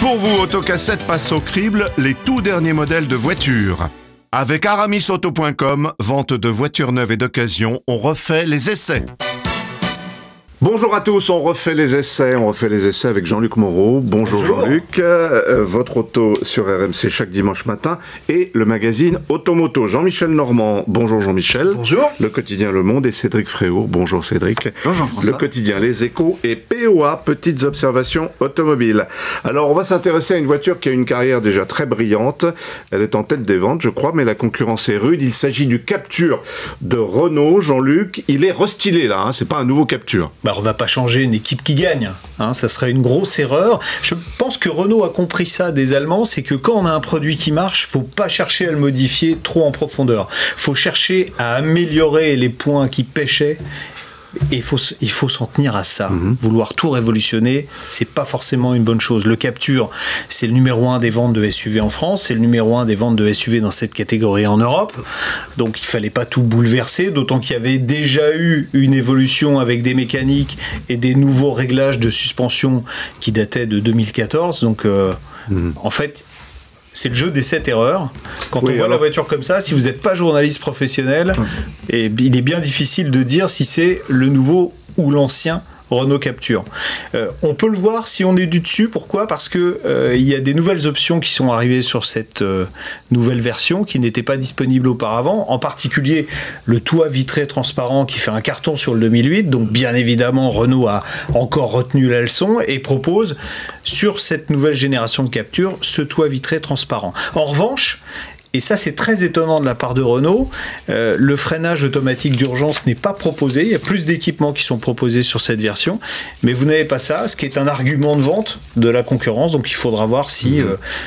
Pour vous, Autocassette passe au crible les tout derniers modèles de voitures. Avec aramisauto.com, vente de voitures neuves et d'occasion, on refait les essais. Bonjour à tous, on refait les essais avec Jean-Luc Moreau. Bonjour Jean-Luc, votre auto sur RMC chaque dimanche matin et le magazine Automoto. Jean-Michel Normand, bonjour Jean-Michel. Bonjour. Le quotidien Le Monde et Cédric Fréau, bonjour Cédric. Bonjour François. Le quotidien Les Échos et POA, Petites Observations Automobiles. Alors on va s'intéresser à une voiture qui a une carrière déjà très brillante. Elle est en tête des ventes je crois, mais la concurrence est rude. Il s'agit du Captur de Renault. Jean-Luc, il est restylé là, hein. C'est pas un nouveau Captur. On ne va pas changer une équipe qui gagne, hein, ça serait une grosse erreur. Je pense que Renault a compris ça des Allemands, c'est que quand on a un produit qui marche, il ne faut pas chercher à le modifier trop en profondeur. Il faut chercher à améliorer les points qui pêchaient. Et il faut s'en tenir à ça. Vouloir tout révolutionner, c'est pas forcément une bonne chose. Le Captur, c'est le numéro 1 des ventes de SUV en France, c'est le numéro 1 des ventes de SUV dans cette catégorie en Europe. Donc il fallait pas tout bouleverser, d'autant qu'il y avait déjà eu une évolution avec des mécaniques et des nouveaux réglages de suspension qui dataient de 2014. Donc en fait, c'est le jeu des 7 erreurs. Quand on voit la voiture comme ça, si vous n'êtes pas journaliste professionnel, il est bien difficile de dire si c'est le nouveau ou l'ancien Renault Captur. On peut le voir si on est du dessus. Pourquoi ? Parce que il y a des nouvelles options qui sont arrivées sur cette nouvelle version qui n'étaient pas disponibles auparavant. En particulier, le toit vitré transparent qui fait un carton sur le 2008. Donc, bien évidemment, Renault a encore retenu la leçon et propose sur cette nouvelle génération de Captur ce toit vitré transparent. En revanche, et ça c'est très étonnant de la part de Renault, le freinage automatique d'urgence n'est pas proposé, il y a plus d'équipements qui sont proposés sur cette version, mais vous n'avez pas ça, ce qui est un argument de vente de la concurrence, donc il faudra voir si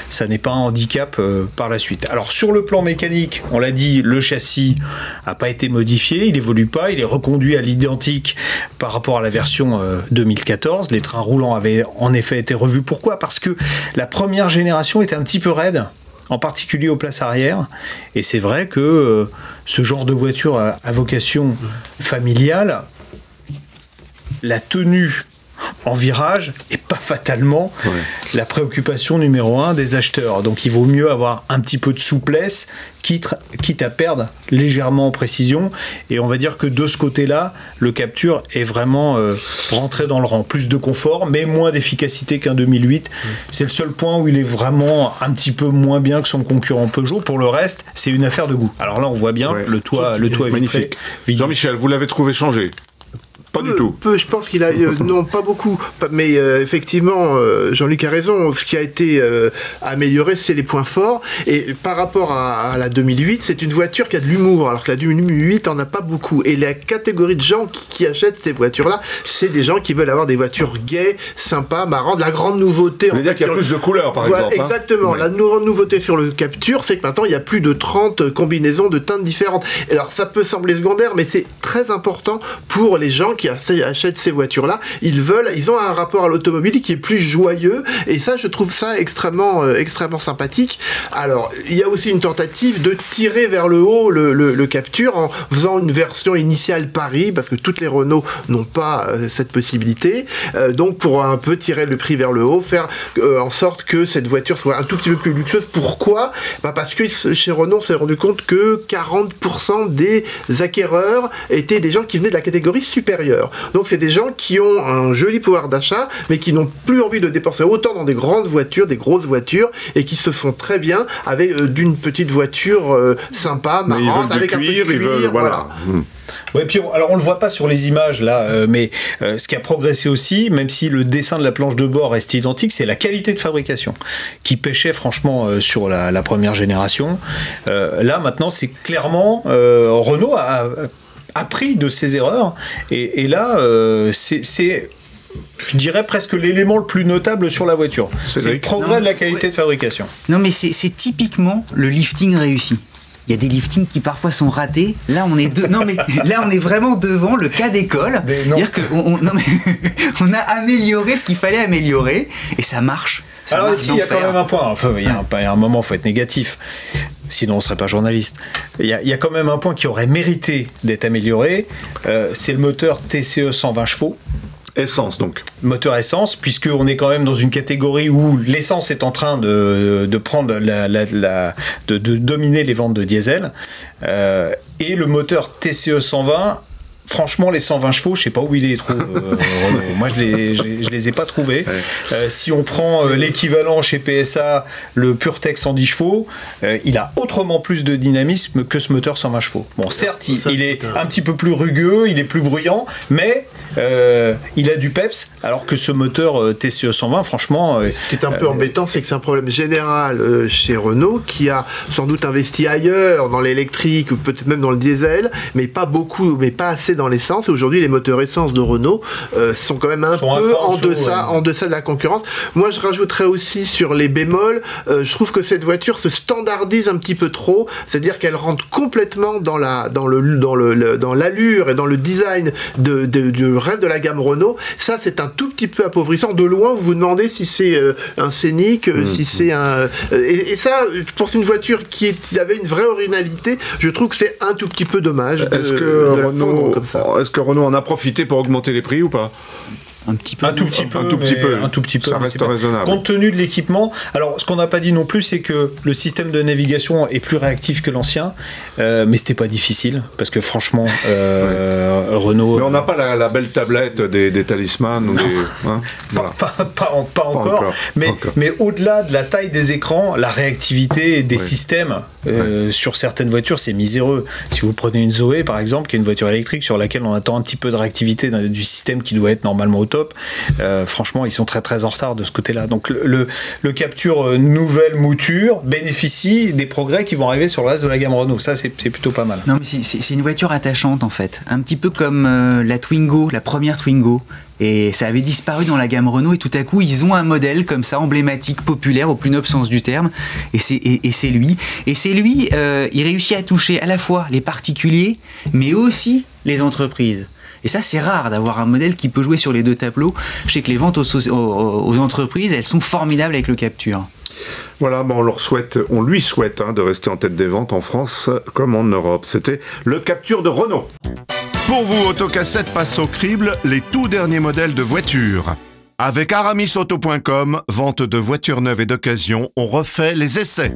ça n'est pas un handicap par la suite. Alors sur le plan mécanique, on l'a dit, le châssis n'a pas été modifié, il évolue pas, il est reconduit à l'identique par rapport à la version 2014, les trains roulants avaient en effet été revus. Pourquoi ? Parce que la première génération était un petit peu raide, en particulier aux places arrière, et c'est vrai que ce genre de voiture à vocation familiale, la tenue en virage n'est pas fatalement la préoccupation numéro 1 des acheteurs. Donc il vaut mieux avoir un petit peu de souplesse, quitte à perdre légèrement en précision. Et on va dire que de ce côté-là, le Captur est vraiment rentré dans le rang. Plus de confort, mais moins d'efficacité qu'un 2008. C'est le seul point où il est vraiment un petit peu moins bien que son concurrent Peugeot. Pour le reste, c'est une affaire de goût. Alors là, on voit bien le toit est vitré. Jean-Michel, vous l'avez trouvé changé ? Pas du tout. Je pense qu'il a... non, pas beaucoup. Mais effectivement, Jean-Luc a raison. Ce qui a été amélioré, c'est les points forts. Et par rapport à la 2008, c'est une voiture qui a de l'humour, alors que la 2008 en a pas beaucoup. Et la catégorie de gens qui achètent ces voitures-là, c'est des gens qui veulent avoir des voitures gaies, sympas, marrantes. La grande nouveauté... Ça veut dire qu'il y a plus de couleurs, par exemple. Exactement. Hein. La grande nouveauté sur le Captur, c'est que maintenant, il y a plus de 30 combinaisons de teintes différentes. Alors, ça peut sembler secondaire, mais c'est très important pour les gens qui achètent ces voitures-là. Ils ont un rapport à l'automobile qui est plus joyeux, et ça, je trouve ça extrêmement sympathique. Alors, il y a aussi une tentative de tirer vers le haut le Captur en faisant une version initiale Paris, parce que toutes les Renault n'ont pas cette possibilité. Donc, pour un peu tirer le prix vers le haut, faire en sorte que cette voiture soit un tout petit peu plus luxueuse. Pourquoi ? Parce que chez Renault, on s'est rendu compte que 40% des acquéreurs étaient des gens qui venaient de la catégorie supérieure. Donc c'est des gens qui ont un joli pouvoir d'achat, mais qui n'ont plus envie de dépenser autant dans des grandes voitures, des grosses voitures, et qui se font très bien avec d'une petite voiture sympa, marrante, avec un peu de cuir, voilà. Oui, puis alors on le voit pas sur les images là, mais ce qui a progressé aussi, même si le dessin de la planche de bord reste identique, c'est la qualité de fabrication qui pêchait franchement sur la première génération. Là maintenant, c'est clairement Renault a appris de ses erreurs, et là c'est je dirais presque l'élément le plus notable sur la voiture. C'est le progrès de la qualité de fabrication. Non, mais c'est typiquement le lifting réussi. Il y a des liftings qui parfois sont ratés. Là, on est là, on est vraiment devant le cas d'école. C'est-à-dire on a amélioré ce qu'il fallait améliorer, et ça marche. Alors ici, il y a quand même un point. Enfin, il y a un moment, il faut être négatif. Sinon on ne serait pas journaliste. Il y a quand même un point qui aurait mérité d'être amélioré. C'est le moteur TCE 120 chevaux. Essence donc. Moteur essence, puisqu'on est quand même dans une catégorie où l'essence est en train de prendre de dominer les ventes de diesel. Et le moteur TCE 120, franchement, les 120 chevaux, je sais pas où il les trouve, Renault. Moi, je les ai pas trouvés. Ouais. Si on prend l'équivalent chez PSA, le PureTech 110 chevaux, il a autrement plus de dynamisme que ce moteur 120 chevaux. Bon, certes, il est un petit peu plus rugueux, il est plus bruyant, mais il a du peps, alors que ce moteur TCE 120, franchement... ce qui est un peu embêtant, c'est que c'est un problème général chez Renault, qui a sans doute investi ailleurs, dans l'électrique, ou peut-être même dans le diesel, mais pas beaucoup, mais pas assez dans l'essence. Et aujourd'hui, les moteurs essence de Renault sont quand même un peu en deçà de la concurrence. Moi, je rajouterais aussi sur les bémols, je trouve que cette voiture se standardise un petit peu trop, c'est-à-dire qu'elle rentre complètement dans l'allure et dans le design du reste de la gamme Renault. Ça, c'est un tout petit peu appauvrissant. De loin, vous vous demandez si c'est un Scénic, si c'est un... Et ça, pour une voiture qui avait une vraie originalité, je trouve que c'est un tout petit peu dommage Est-ce que Renault en a profité pour augmenter les prix ou pas ? Un tout petit peu. Ça reste raisonnable. Compte tenu de l'équipement. Alors, ce qu'on n'a pas dit non plus, c'est que le système de navigation est plus réactif que l'ancien, mais c'était pas difficile, parce que franchement, Renault. Mais on n'a pas la belle tablette des talismans ou des. Hein, voilà. pas encore. Mais au-delà de la taille des écrans, la réactivité des systèmes sur certaines voitures, c'est miséreux. Si vous prenez une Zoé, par exemple, qui est une voiture électrique sur laquelle on attend un petit peu de réactivité du système qui doit être normalement au top, franchement, ils sont très très en retard de ce côté-là. Donc le Captur nouvelle mouture bénéficie des progrès qui vont arriver sur le reste de la gamme Renault. Ça, c'est plutôt pas mal. Non, mais c'est une voiture attachante en fait. Un petit peu comme la Twingo, la première Twingo. Et ça avait disparu dans la gamme Renault et tout à coup ils ont un modèle comme ça emblématique, populaire au plus noble sens du terme, et c'est lui. Et c'est lui, il réussit à toucher à la fois les particuliers mais aussi les entreprises. Et ça, c'est rare d'avoir un modèle qui peut jouer sur les deux tableaux. Je sais que les ventes aux entreprises, elles sont formidables avec le Captur. Voilà, on lui souhaite de rester en tête des ventes en France comme en Europe. C'était le Captur de Renault. Pour vous, Autocassette passe au crible les tout derniers modèles de voitures. Avec aramisauto.com, vente de voitures neuves et d'occasion, on refait les essais.